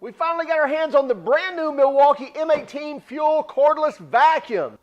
We finally got our hands on the brand new Milwaukee M18 fuel cordless vacuum.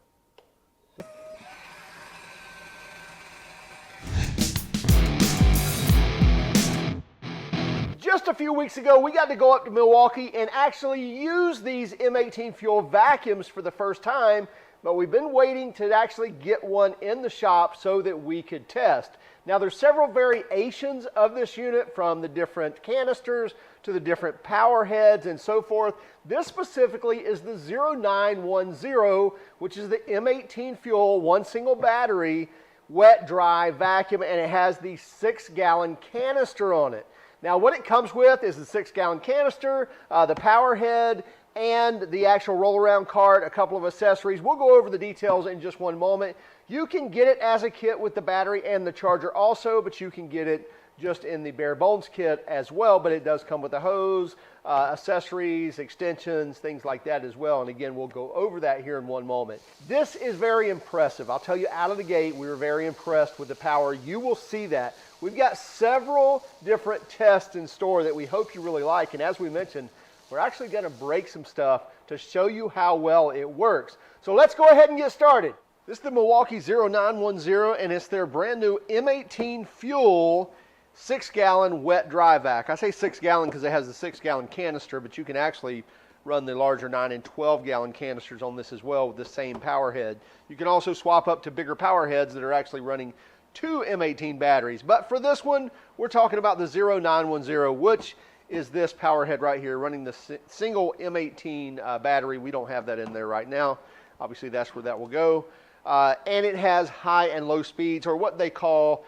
Just a few weeks ago, we got to go up to Milwaukee and actually use these M18 fuel vacuums for the first time, but we've been waiting to actually get one in the shop so that we could test. Now, there's several variations of this unit, from the different canisters to the different power heads and so forth. This specifically is the 0910, which is the M18 fuel, one single battery, wet dry vacuum, and it has the 6-gallon canister on it. Now, what it comes with is the 6-gallon canister, the power head, and the actual roll-around cart, a couple of accessories. We'll go over the details in just one moment. You can get it as a kit with the battery and the charger also, but you can get it just in the bare bones kit as well, but it does come with a hose, accessories, extensions, things like that as well. And again, we'll go over that here in one moment. This is very impressive. I'll tell you, out of the gate, we were very impressed with the power. You will see that. We've got several different tests in store that we hope you really like. And as we mentioned, we're actually going to break some stuff to show you how well it works. So let's go ahead and get started. This is the Milwaukee 0910, and it's their brand new M18 fuel 6-gallon wet dry vac. I say 6-gallon because it has the 6-gallon canister, but you can actually run the larger 9 and 12-gallon canisters on this as well with the same power head. You can also swap up to bigger power heads that are actually running 2 M18 batteries. But for this one, we're talking about the 0910, which is this power head right here, running the single M18 battery. We don't have that in there right now. Obviously, that's where that will go. And it has high and low speeds, or what they call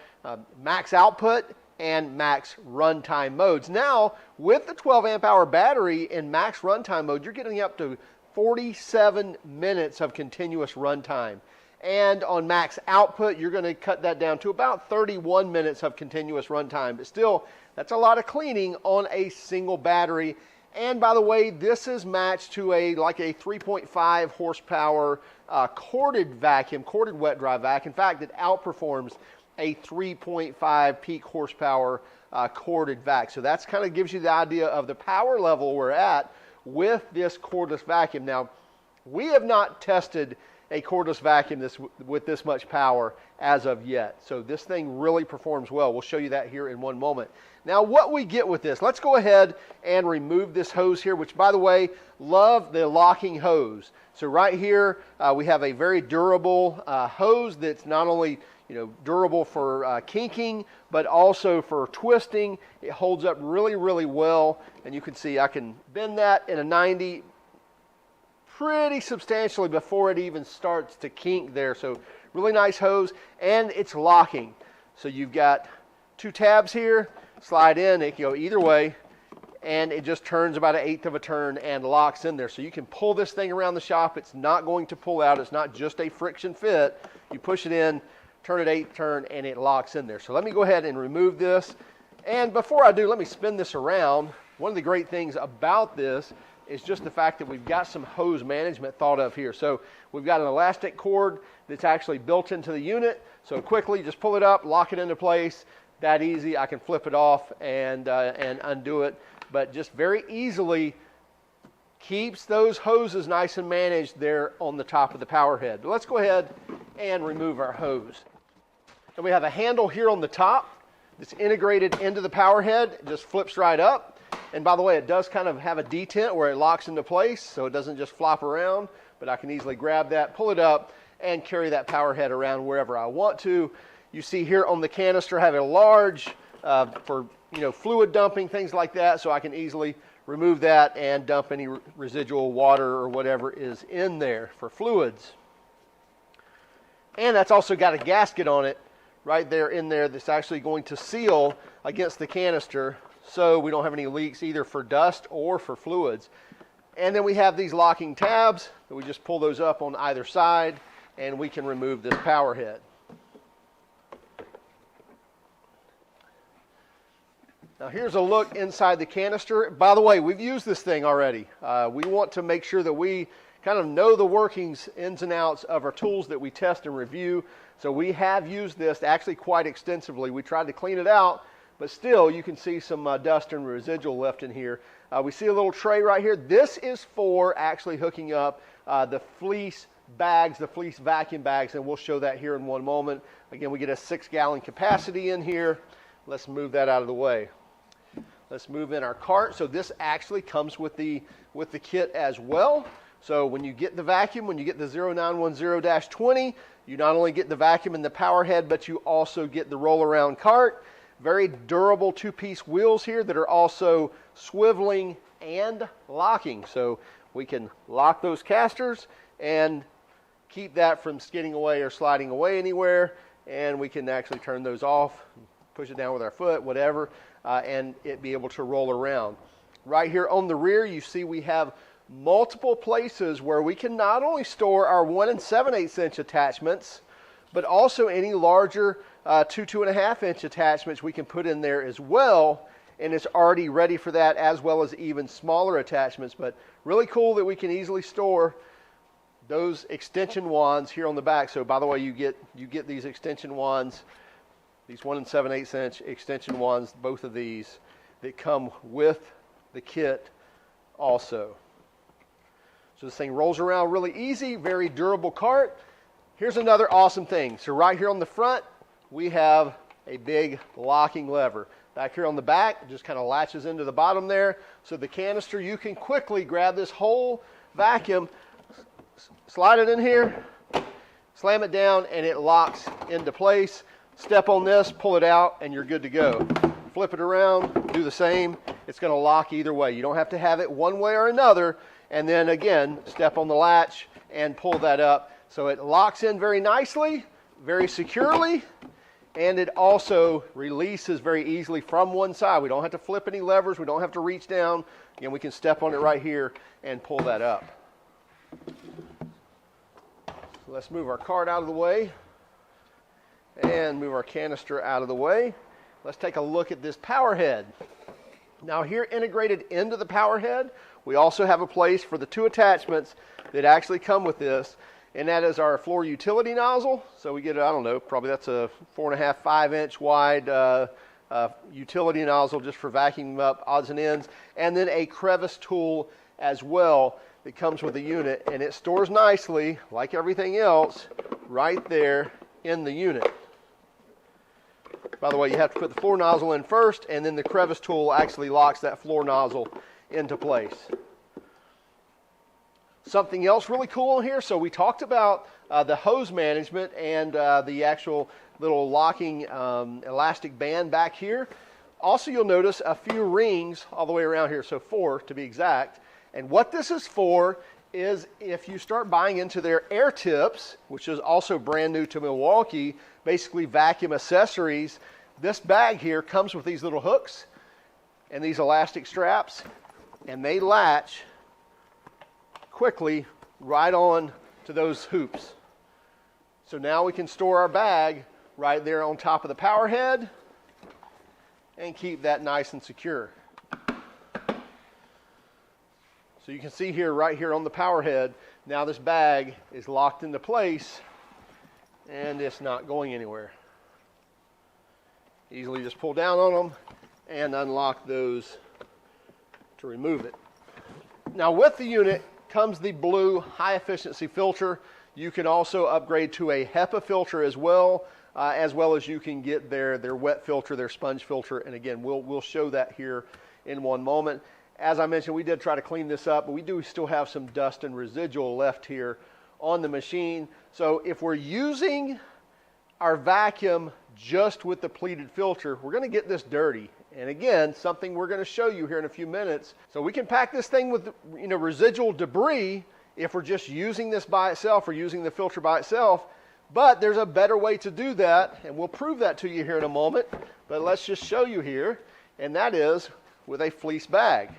max output and max runtime modes. Now, with the 12 amp hour battery in max runtime mode, you're getting up to 47 minutes of continuous runtime. And on max output, you're going to cut that down to about 31 minutes of continuous runtime. But still, that's a lot of cleaning on a single battery. And by the way, this is matched to a 3.5 horsepower corded vacuum, corded wet dry vac. In fact, it outperforms a 3.5 peak horsepower corded vac. So that's kind of gives you the idea of the power level we're at with this cordless vacuum. Now, we have not tested a cordless vacuum with this much power as of yet. So this thing really performs well. We'll show you that here in one moment. Now, what we get with this, let's go ahead and remove this hose here, which, by the way, love the locking hose. So right here, we have a very durable hose that's not only durable for kinking, but also for twisting. It holds up really, really well. And you can see I can bend that in a 90 pretty substantially before it even starts to kink there. So really nice hose, and it's locking. So you've got 2 tabs here, slide in, it can go either way, and it just turns about 1/8 of a turn and locks in there. So you can pull this thing around the shop. It's not going to pull out. It's not just a friction fit. You push it in, turn it 1/8 turn, and it locks in there. So let me go ahead and remove this. And before I do, let me spin this around. One of the great things about this is just the fact that we've got some hose management thought of here. So we've got an elastic cord that's actually built into the unit. So quickly just pull it up, lock it into place. That easy. I can flip it off and undo it. But just very easily keeps those hoses nice and managed there on the top of the power head. But let's go ahead and remove our hose. And we have a handle here on the top that's integrated into the power head. It just flips right up. And by the way, it does kind of have a detent where it locks into place, so it doesn't just flop around, but I can easily grab that, pull it up, and carry that power head around wherever I want to. You see here on the canister, I have a large for fluid dumping, things like that, so I can easily remove that and dump any residual water or whatever is in there for fluids. And that's also got a gasket on it right there in there that's actually going to seal against the canister, so we don't have any leaks either for dust or for fluids. And then we have these locking tabs that we just pull those up on either side, and we can remove this power head. Now here's a look inside the canister. By the way, we've used this thing already. We want to make sure that we kind of know the workings, ins and outs of our tools that we test and review. So we have used this actually quite extensively. We tried to clean it out, but still you can see some dust and residual left in here. We see a little tray right here. This is for actually hooking up the fleece bags, the fleece vacuum bags, and we'll show that here in one moment. Again, we get a 6-gallon capacity in here. Let's move that out of the way. Let's move in our cart. So this actually comes with the kit as well. So when you get the vacuum, when you get the 0910-20, you not only get the vacuum and the power head, but you also get the roll-around cart. Very durable 2-piece wheels here that are also swiveling and locking. So we can lock those casters and keep that from skidding away or sliding away anywhere. And we can actually turn those off, push it down with our foot, whatever, and it be able to roll around. Right here on the rear, you see we have multiple places where we can not only store our 1 7/8 inch attachments, but also any larger 2.5 inch attachments we can put in there as well, and it's already ready for that, as well as even smaller attachments. But really cool that we can easily store those extension wands here on the back. So by the way, you get these extension wands, these 1 7/8 inch extension wands, both of these that come with the kit also. So this thing rolls around really easy, very durable cart. Here's another awesome thing. So right here on the front, we have a big locking lever. Back here on the back, it just kind of latches into the bottom there. So the canister, you can quickly grab this whole vacuum, slide it in here, slam it down, and it locks into place. Step on this, pull it out, and you're good to go. Flip it around, do the same. It's going to lock either way. You don't have to have it one way or another. And then again, step on the latch and pull that up. So it locks in very nicely, very securely, and it also releases very easily from one side. We don't have to flip any levers. We don't have to reach down. Again, we can step on it right here and pull that up. So let's move our cart out of the way and move our canister out of the way. Let's take a look at this power head. Now here, integrated into the power head, we also have a place for the 2 attachments that actually come with this, and that is our floor utility nozzle. So we get, I don't know, probably that's a 4.5, 5 inch wide utility nozzle just for vacuuming up odds and ends, and then a crevice tool as well that comes with the unit, and it stores nicely, like everything else, right there in the unit. By the way, you have to put the floor nozzle in first, and then the crevice tool actually locks that floor nozzle into place. Something else really cool in here, so we talked about the hose management and the actual little locking elastic band back here. Also, you'll notice a few rings all the way around here, so 4 to be exact. And what this is for is if you start buying into their air tips, which is also brand new to Milwaukee, basically vacuum accessories, this bag here comes with these little hooks and these elastic straps, and they latch quickly right on to those hoops. So now we can store our bag right there on top of the power head and keep that nice and secure. So you can see here, right here on the power head, now this bag is locked into place and it's not going anywhere. Easily just pull down on them and unlock those to remove it. Now with the unit comes the blue high efficiency filter. You can also upgrade to a HEPA filter as well as you can get their wet filter, their sponge filter, and again, we'll show that here in one moment. As I mentioned, we did try to clean this up, but we do still have some dust and residual left here on the machine. So if we're using our vacuum just with the pleated filter, we're going to get this dirty. And again, something we're going to show you here in a few minutes. So we can pack this thing with residual debris if we're just using this by itself or using the filter by itself. But there's a better way to do that, and we'll prove that to you here in a moment. But let's just show you here, and that is with a fleece bag.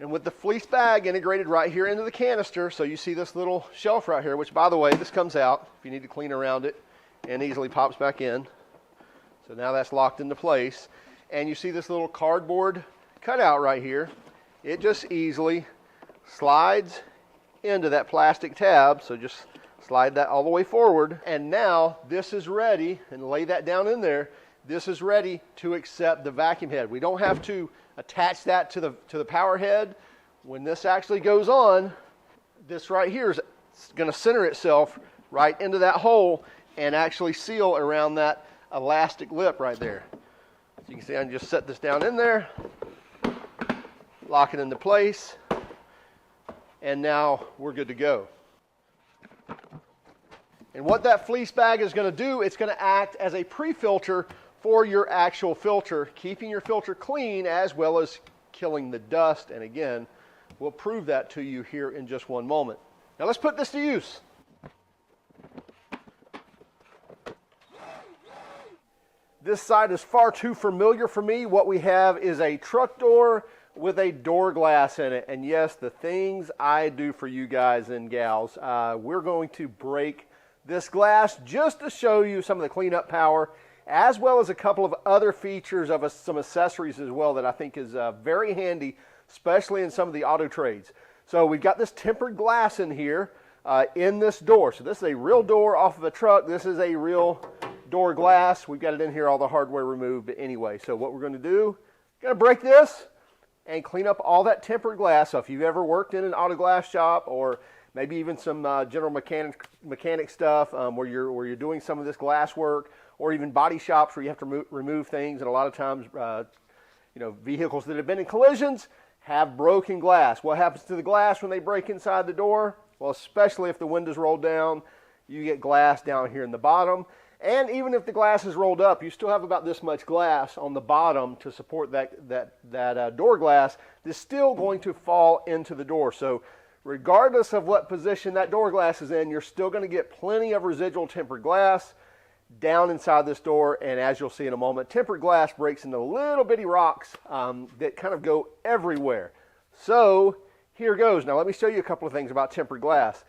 And with the fleece bag integrated right here into the canister, so you see this little shelf right here, which by the way, this comes out if you need to clean around it and easily pops back in. So now that's locked into place. And you see this little cardboard cutout right here. It just easily slides into that plastic tab. So just slide that all the way forward. And now this is ready, and lay that down in there. this is ready to accept the vacuum head. We don't have to attach that to the power head. When this actually goes on, this right here is going to center itself right into that hole and actually seal around that elastic lip right there. So you can see I can just set this down in there, lock it into place, and now we're good to go. And what that fleece bag is going to do, it's going to act as a pre-filter for your actual filter, keeping your filter clean as well as killing the dust. And again, we'll prove that to you here in just one moment. Now let's put this to use. This side is far too familiar for me. What we have is a truck door with a door glass in it. And yes, the things I do for you guys and gals, we're going to break this glass just to show you some of the cleanup power, as well as a couple of other features of some accessories as well that I think is very handy, especially in some of the auto trades. So we've got this tempered glass in here in this door. So this is a real door off of a truck. This is a real door glass. We've got it in here, all the hardware removed. But anyway, so what we're going to do, going to break this and clean up all that tempered glass. So if you've ever worked in an auto glass shop, or maybe even some general mechanic stuff where you're doing some of this glass work, or even body shops where you have to remove things, and a lot of times vehicles that have been in collisions have broken glass. What happens to the glass when they break inside the door? Well, especially if the window's rolled down, you get glass down here in the bottom. And even if the glass is rolled up, you still have about this much glass on the bottom to support that door glass that's still going to fall into the door. So regardless of what position that door glass is in, you're still going to get plenty of residual tempered glass down inside this door. And as you'll see in a moment, tempered glass breaks into little bitty rocks that kind of go everywhere. So here goes. Now let me show you a couple of things about tempered glass.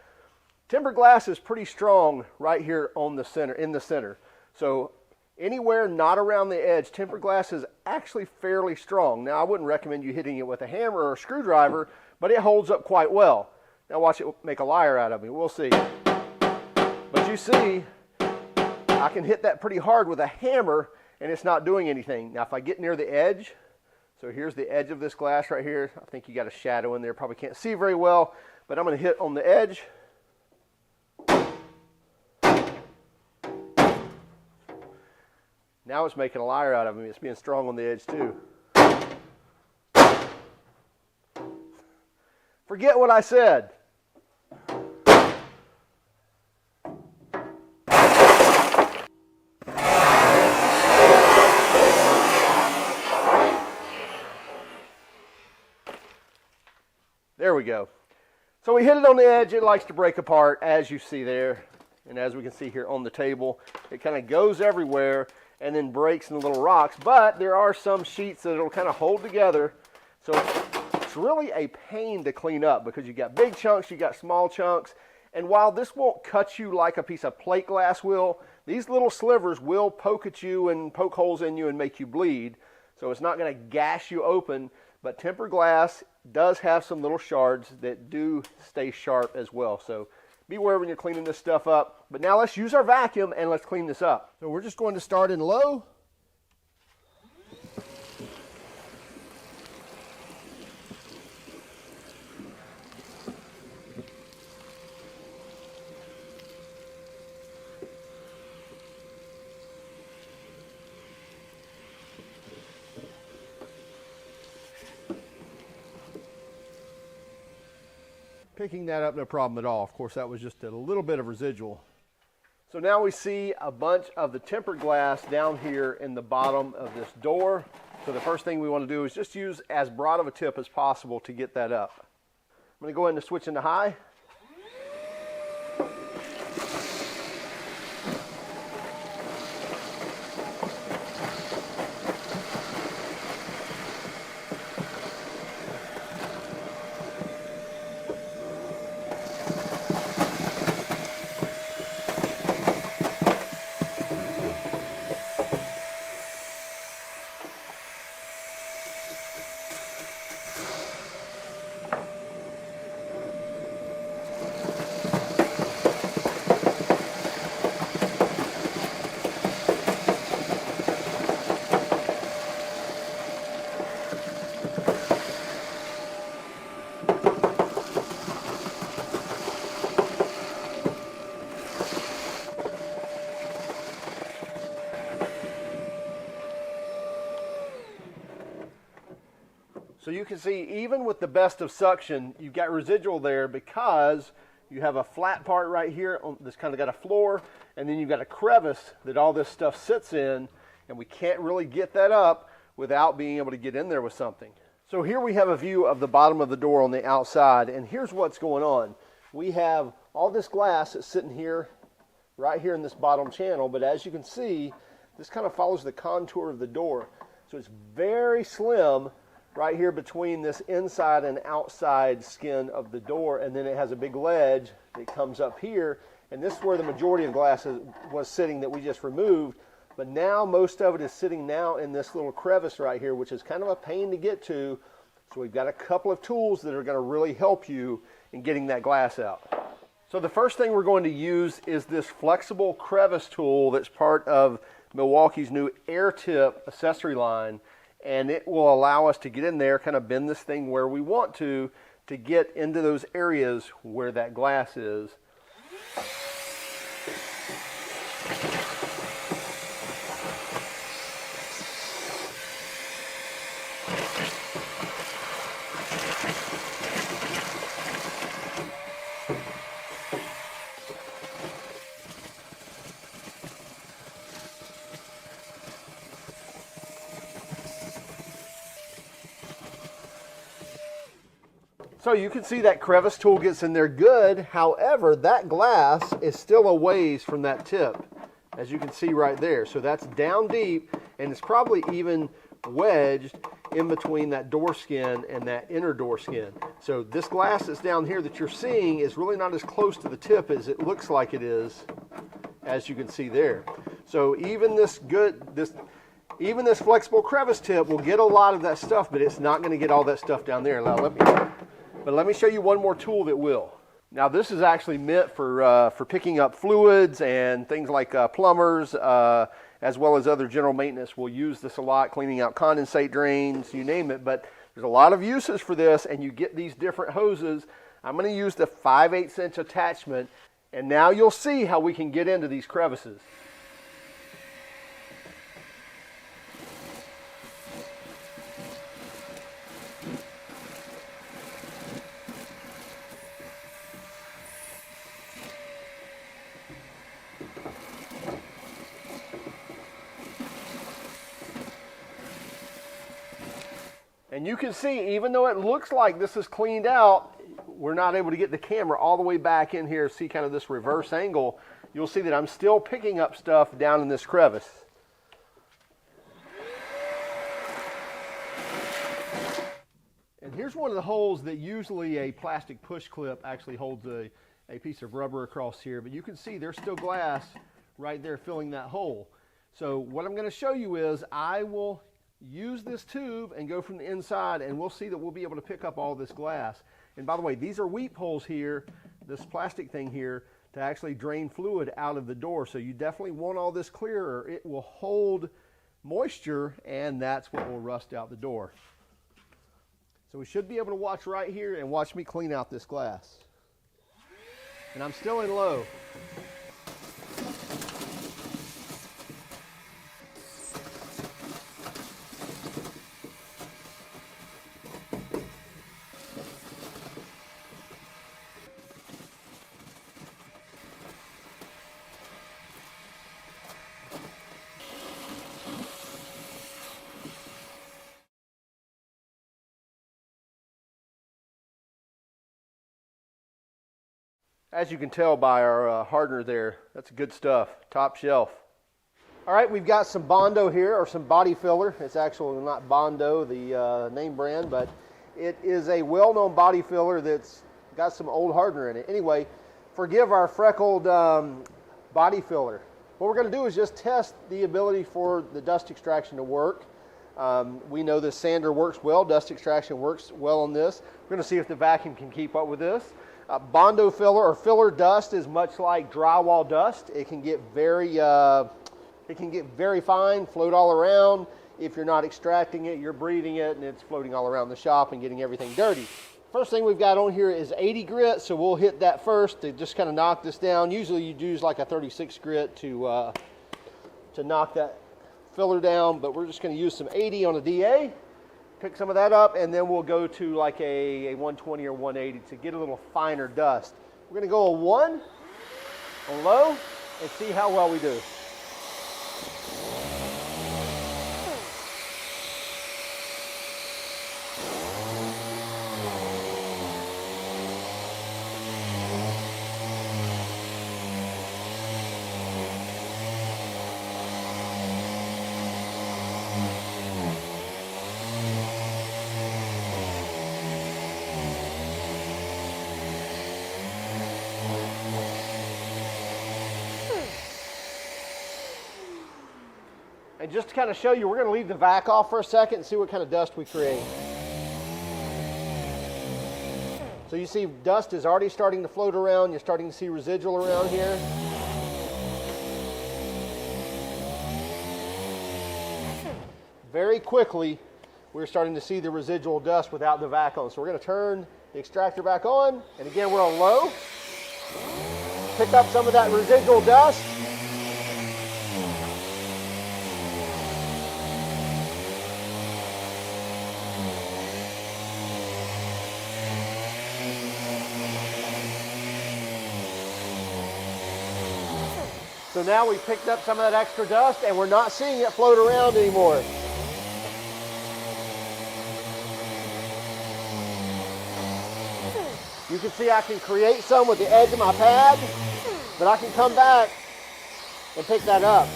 Tempered glass is pretty strong right here on the center, in the center. So anywhere not around the edge, tempered glass is actually fairly strong. Now I wouldn't recommend you hitting it with a hammer or a screwdriver, but it holds up quite well. Now watch it make a liar out of me. We'll see. But you see, I can hit that pretty hard with a hammer and it's not doing anything. Now if I get near the edge, so here's the edge of this glass right here. I think you got a shadow in there, probably can't see very well, but I'm going to hit on the edge. Now it's making a liar out of me. It's being strong on the edge too. Forget what I said. There we go. So we hit it on the edge. It likes to break apart, as you see there. And as we can see here on the table, it kind of goes everywhere and then breaks into little rocks. But there are some sheets that it'll kind of hold together. So it's really a pain to clean up because you got big chunks, you got small chunks. And while this won't cut you like a piece of plate glass will, these little slivers will poke at you and poke holes in you and make you bleed. So it's not going to gash you open. But tempered glass does have some little shards that do stay sharp as well. So beware when you're cleaning this stuff up. But now let's use our vacuum and let's clean this up. So we're just going to start in low. Picking that up, no problem at all. Of course, that was just a little bit of residual. So now we see a bunch of the tempered glass down here in the bottom of this door. So the first thing we want to do is just use as broad of a tip as possible to get that up. I'm going to go ahead and switch into high. So you can see even with the best of suction, you've got residual there because you have a flat part right here that's kind of got a floor, and then you've got a crevice that all this stuff sits in, and we can't really get that up without being able to get in there with something. So here we have a view of the bottom of the door on the outside, and here's what's going on. We have all this glass that's sitting here, right here in this bottom channel, but as you can see, this kind of follows the contour of the door. So it's very slim right here between this inside and outside skin of the door, and then it has a big ledge that comes up here, and this is where the majority of glass was sitting that we just removed. But now most of it is sitting now in this little crevice right here, which is kind of a pain to get to. So we've got a couple of tools that are going to really help you in getting that glass out. So the first thing we're going to use is this flexible crevice tool that's part of Milwaukee's new air tip accessory line. And it will allow us to get in there, kind of bend this thing where we want to get into those areas where that glass is. So you can see that crevice tool gets in there good. However, that glass is still a ways from that tip, as you can see right there. So that's down deep, and it's probably even wedged in between that door skin and that inner door skin. So this glass that's down here that you're seeing is really not as close to the tip as it looks like it is, as you can see there. So even this flexible crevice tip will get a lot of that stuff, but it's not going to get all that stuff down there. Now let me show you one more tool that will. Now this is actually meant for picking up fluids and things like plumbers, as well as other general maintenance. We'll use this a lot, cleaning out condensate drains, you name it. But there's a lot of uses for this, and you get these different hoses. I'm going to use the 5/8 inch attachment, and now you'll see how we can get into these crevices. And you can see, even though it looks like this is cleaned out, we're not able to get the camera all the way back in here, see kind of this reverse angle. You'll see that I'm still picking up stuff down in this crevice. And here's one of the holes that usually a plastic push clip actually holds a piece of rubber across here, but you can see there's still glass right there filling that hole. So what I'm going to show you is I will use this tube and go from the inside, and we'll see that we'll be able to pick up all this glass. And by the way, these are weep holes here, this plastic thing here, to actually drain fluid out of the door. So you definitely want all this clear, or it will hold moisture, and that's what will rust out the door. So we should be able to watch right here and watch me clean out this glass. And I'm still in low. As you can tell by our hardener there, that's good stuff, top shelf. All right, we've got some Bondo here, or some body filler. It's actually not Bondo, the name brand, but it is a well-known body filler that's got some old hardener in it. Anyway, forgive our freckled body filler. What we're going to do is just test the ability for the dust extraction to work. We know the sander works well, dust extraction works well on this. We're going to see if the vacuum can keep up with this. Bondo filler, or filler dust, is much like drywall dust. It can get very fine, float all around. If you're not extracting it, you're breathing it, and it's floating all around the shop and getting everything dirty. First thing we've got on here is 80 grit, so we'll hit that first to just kind of knock this down. Usually you'd use like a 36 grit to knock that filler down, but we're just going to use some 80 on a DA. pick some of that up, and then we'll go to like a 120 or 180 to get a little finer dust. We're going to go a 1 on low and see how well we do. And just to kind of show you, we're going to leave the vac off for a second and see what kind of dust we create. So you see dust is already starting to float around. You're starting to see residual around here. Very quickly, we're starting to see the residual dust without the vac on. So we're going to turn the extractor back on. And again, we're on low. Pick up some of that residual dust. So now we picked up some of that extra dust and we're not seeing it float around anymore. You can see I can create some with the edge of my pad, but I can come back and pick that up.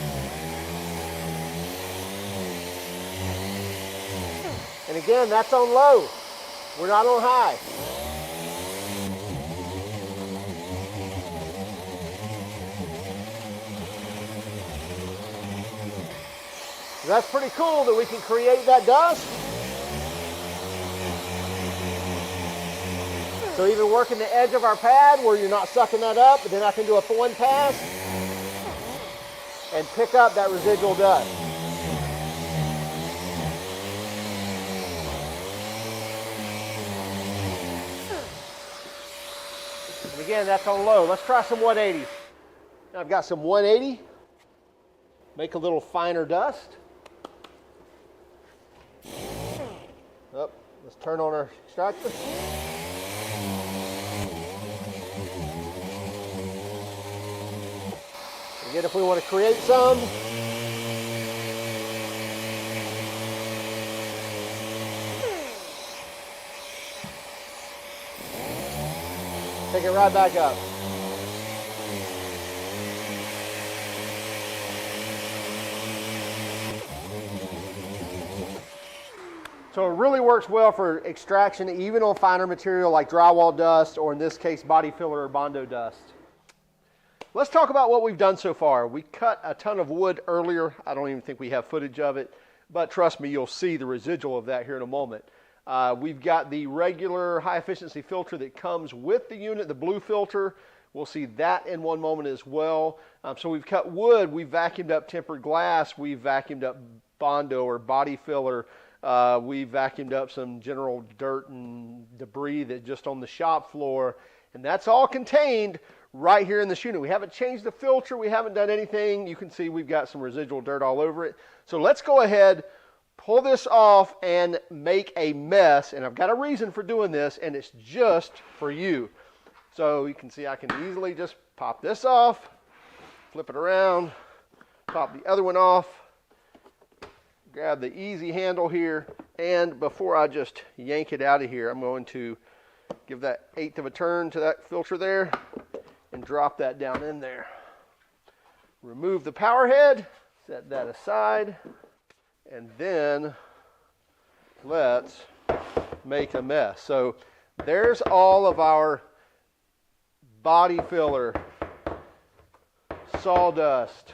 And again, that's on low. We're not on high. That's pretty cool that we can create that dust. So even working the edge of our pad where you're not sucking that up, but then I can do a 1 pass and pick up that residual dust. And again, that's on low. Let's try some 180. Now I've got some 180. Make a little finer dust. Oh, let's turn on our extractor. Again, if we want to create some, pick it right back up. So it really works well for extraction, even on finer material like drywall dust, or in this case, body filler or Bondo dust. Let's talk about what we've done so far. We cut a ton of wood earlier. I don't even think we have footage of it, but trust me, you'll see the residual of that here in a moment. We've got the regular high efficiency filter that comes with the unit, the blue filter. We'll see that in one moment as well. So we've cut wood, we've vacuumed up tempered glass, we've vacuumed up Bondo or body filler. We vacuumed up some general dirt and debris that just on the shop floor, and that's all contained right here in this unit. We haven't changed the filter, we haven't done anything. You can see we've got some residual dirt all over it. So let's go ahead, pull this off and make a mess, and I've got a reason for doing this, and it's just for you. So you can see I can easily just pop this off, flip it around, pop the other one off, grab the easy handle here, and before I just yank it out of here, I'm going to give that 1/8 of a turn to that filter there and drop that down in there. Remove the power head, set that aside, and then let's make a mess. So there's all of our body filler, sawdust,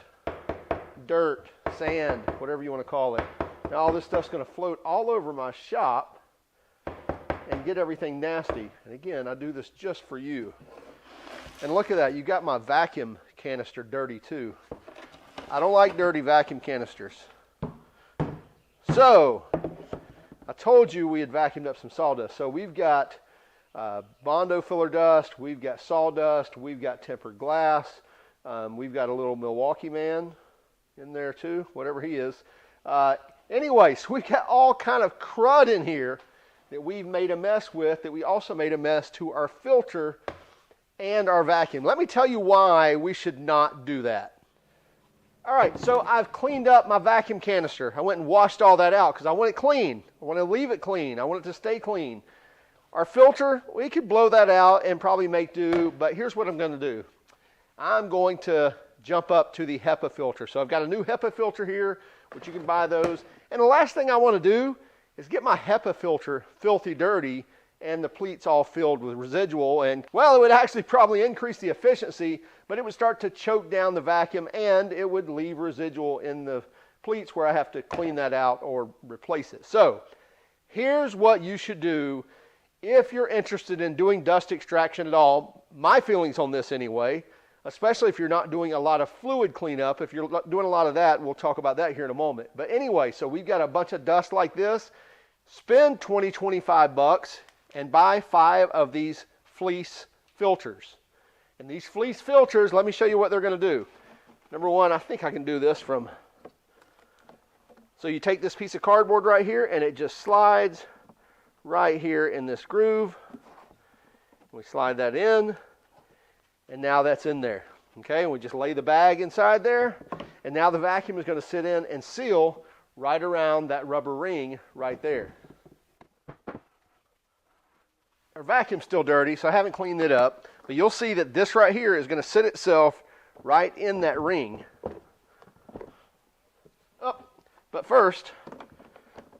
dirt, sand, whatever you want to call it. Now all this stuff's going to float all over my shop and get everything nasty. And again, I do this just for you. And look at that, you got my vacuum canister dirty too. I don't like dirty vacuum canisters. So, I told you we had vacuumed up some sawdust. So we've got Bondo filler dust, we've got sawdust, we've got tempered glass, we've got a little Milwaukee man in there too, whatever he is. Anyway, so we've got all kind of crud in here that we've made a mess with, that we also made a mess to our filter and our vacuum. Let me tell you why we should not do that. All right, so I've cleaned up my vacuum canister. I went and washed all that out because I want it clean. I want to leave it clean. I want it to stay clean. Our filter, we could blow that out and probably make do, but here's what I'm going to do. I'm going to jump up to the HEPA filter. So I've got a new HEPA filter here, which you can buy those. And the last thing I want to do is get my HEPA filter filthy dirty and the pleats all filled with residual. And, well, it would actually probably increase the efficiency, but it would start to choke down the vacuum and it would leave residual in the pleats where I have to clean that out or replace it. So here's what you should do if you're interested in doing dust extraction at all. My feelings on this anyway, especially if you're not doing a lot of fluid cleanup. If you're doing a lot of that, we'll talk about that here in a moment. But anyway, so we've got a bunch of dust like this. Spend 20, 25 bucks and buy 5 of these fleece filters. And these fleece filters, let me show you what they're going to do. Number one, I think I can do this from... So you take this piece of cardboard right here and it just slides right here in this groove. We slide that in. And now that's in there, okay? And we just lay the bag inside there, and now the vacuum is going to sit in and seal right around that rubber ring right there. Our vacuum's still dirty, so I haven't cleaned it up, but you'll see that this right here is going to sit itself right in that ring. Oh, but first, I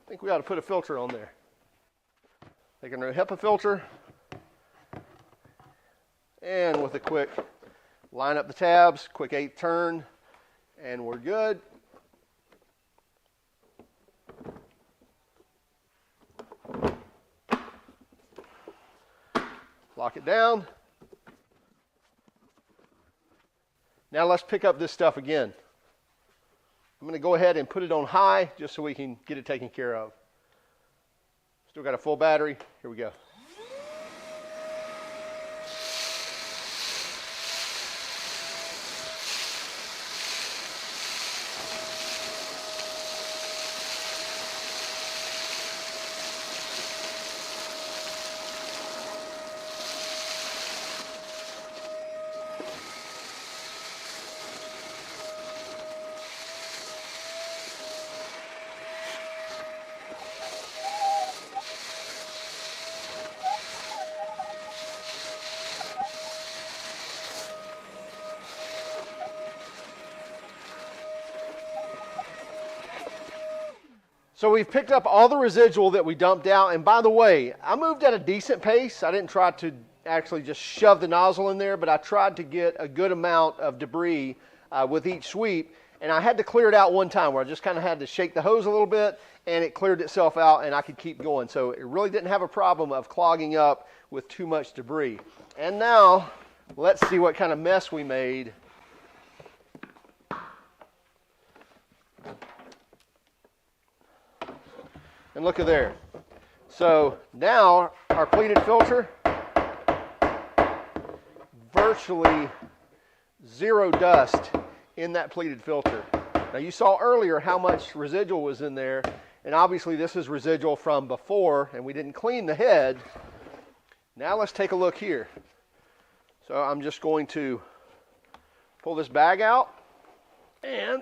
think we ought to put a filter on there. Take a new HEPA filter. And with a quick line up the tabs, quick 8th turn, and we're good. Lock it down. Now let's pick up this stuff again. I'm going to go ahead and put it on high just so we can get it taken care of. Still got a full battery. Here we go. So we've picked up all the residual that we dumped out, and by the way, I moved at a decent pace. I didn't try to actually just shove the nozzle in there, but I tried to get a good amount of debris with each sweep, and I had to clear it out one time where I just kind of had to shake the hose a little bit, and it cleared itself out, and I could keep going. So it really didn't have a problem of clogging up with too much debris. And now, let's see what kind of mess we made. And look at there. So now our pleated filter, virtually zero dust in that pleated filter. Now you saw earlier how much residual was in there, and obviously this is residual from before, and we didn't clean the head. Now let's take a look here. So I'm just going to pull this bag out, and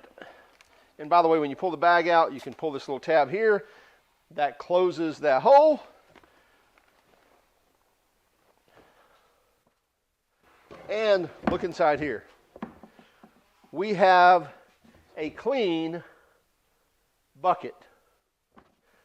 by the way, when you pull the bag out, you can pull this little tab here. That closes that hole. And look inside here. We have a clean bucket.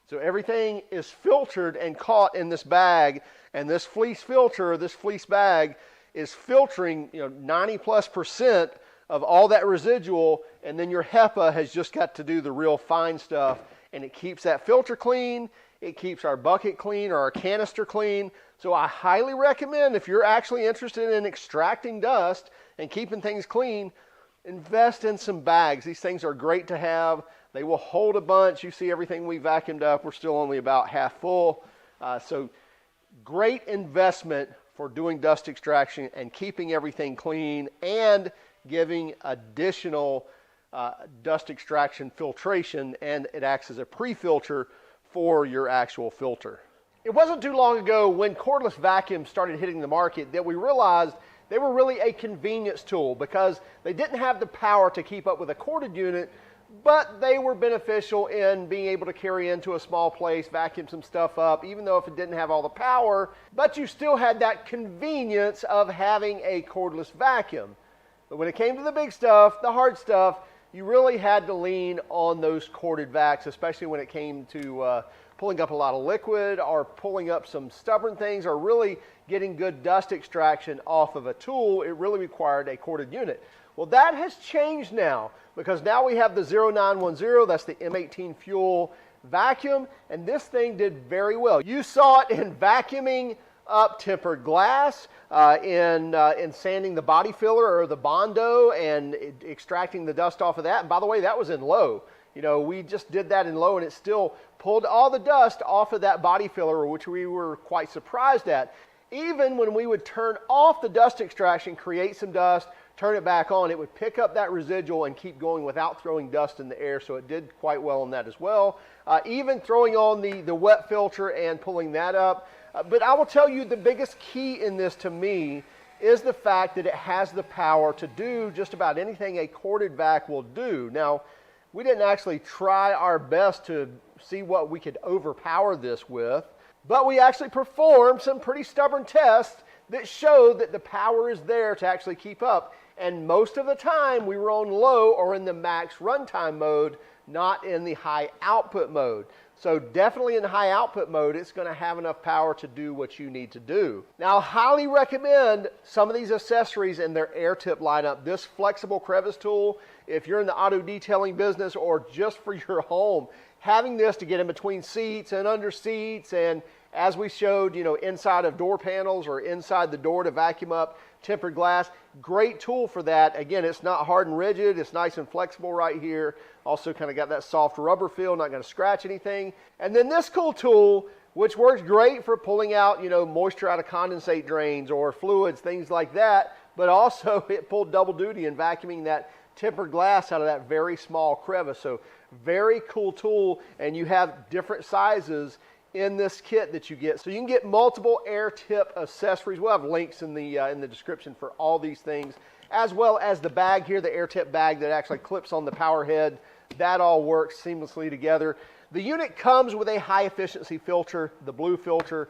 So everything is filtered and caught in this bag, and this fleece filter, this fleece bag, is filtering 90+% of all that residual, and then your HEPA has just got to do the real fine stuff. And it keeps that filter clean, it keeps our bucket clean or our canister clean. So I highly recommend, if you're actually interested in extracting dust and keeping things clean, invest in some bags. These things are great to have. They will hold a bunch. You see everything we vacuumed up, we're still only about half full. So great investment for doing dust extraction and keeping everything clean and giving additional dust extraction filtration, and it acts as a pre-filter for your actual filter. It wasn't too long ago when cordless vacuums started hitting the market that we realized they were really a convenience tool because they didn't have the power to keep up with a corded unit, but they were beneficial in being able to carry into a small place, vacuum some stuff up, even though if it didn't have all the power, but you still had that convenience of having a cordless vacuum. But when it came to the big stuff, the hard stuff, you really had to lean on those corded vacs, especially when it came to pulling up a lot of liquid or pulling up some stubborn things or really getting good dust extraction off of a tool. It really required a corded unit. Well, that has changed now because now we have the 0910, that's the M18 fuel vacuum, and this thing did very well. You saw it in vacuuming up tempered glass, in sanding the body filler or the Bondo and extracting the dust off of that. And by the way, that was in low. You know, we just did that in low and it still pulled all the dust off of that body filler, which we were quite surprised at. Even when we would turn off the dust extraction, create some dust, turn it back on, it would pick up that residual and keep going without throwing dust in the air, so it did quite well on that as well. Even throwing on the wet filter and pulling that up. But I will tell you the biggest key in this to me is the fact that it has the power to do just about anything a corded vac will do. Now, we didn't actually try our best to see what we could overpower this with, but we actually performed some pretty stubborn tests that showed that the power is there to actually keep up. And most of the time we were on low or in the max runtime mode, not in the high output mode. So definitely in high output mode, it's going to have enough power to do what you need to do. Now, I highly recommend some of these accessories in their air tip lineup. This flexible crevice tool, if you're in the auto detailing business or just for your home, having this to get in between seats and under seats, and as we showed, you know, inside of door panels or inside the door to vacuum up tempered glass, great tool for that. Again, it's not hard and rigid, it's nice and flexible right here. Also kind of got that soft rubber feel, not going to scratch anything. And then this cool tool, which works great for pulling out, you know, moisture out of condensate drains or fluids, things like that, but also it pulled double duty in vacuuming that tempered glass out of that very small crevice. So very cool tool, and you have different sizes in this kit that you get. So you can get multiple air tip accessories. We'll have links in the description for all these things, as well as the bag here, the air tip bag that actually clips on the power head. That all works seamlessly together. The unit comes with a high efficiency filter, the blue filter.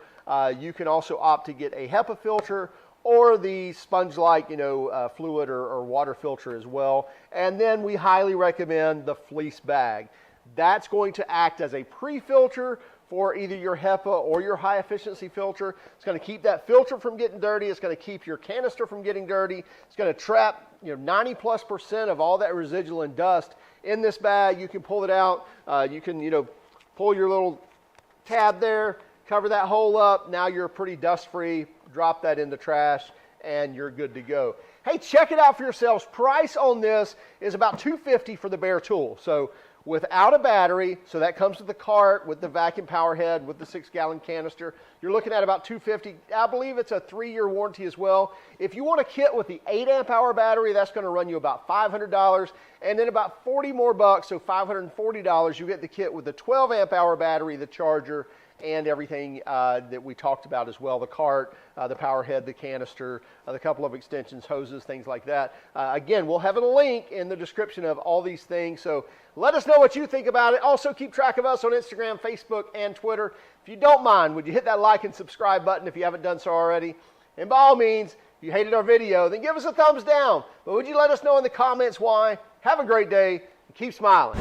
You can also opt to get a HEPA filter or the sponge-like, you know, fluid or water filter as well. And then we highly recommend the fleece bag. That's going to act as a pre-filter for either your HEPA or your high efficiency filter. It's going to keep that filter from getting dirty. It's going to keep your canister from getting dirty. It's going to trap, you know, 90+% of all that residual and dust in this bag. You can pull it out. You can, you know, pull your little tab there, cover that hole up. Now you're pretty dust free. Drop that in the trash and you're good to go. Hey, check it out for yourselves. Price on this is about $250 for the bare tool. So without a battery, so that comes with the cart, with the vacuum power head, with the 6-gallon canister, you're looking at about $250. I believe it's a 3-year warranty as well. If you want a kit with the 8 amp hour battery, that's going to run you about $500, and then about 40 more bucks, so $540, you get the kit with the 12 amp hour battery, the charger, and everything that we talked about as well, the cart, the power head, the canister, the couple of extensions, hoses, things like that. Again, we'll have a link in the description of all these things, so let us know what you think about it. Also, keep track of us on Instagram, Facebook, and Twitter. If you don't mind, would you hit that like and subscribe button if you haven't done so already? And by all means, if you hated our video, then give us a thumbs down. But would you let us know in the comments why? Have a great day, and keep smiling.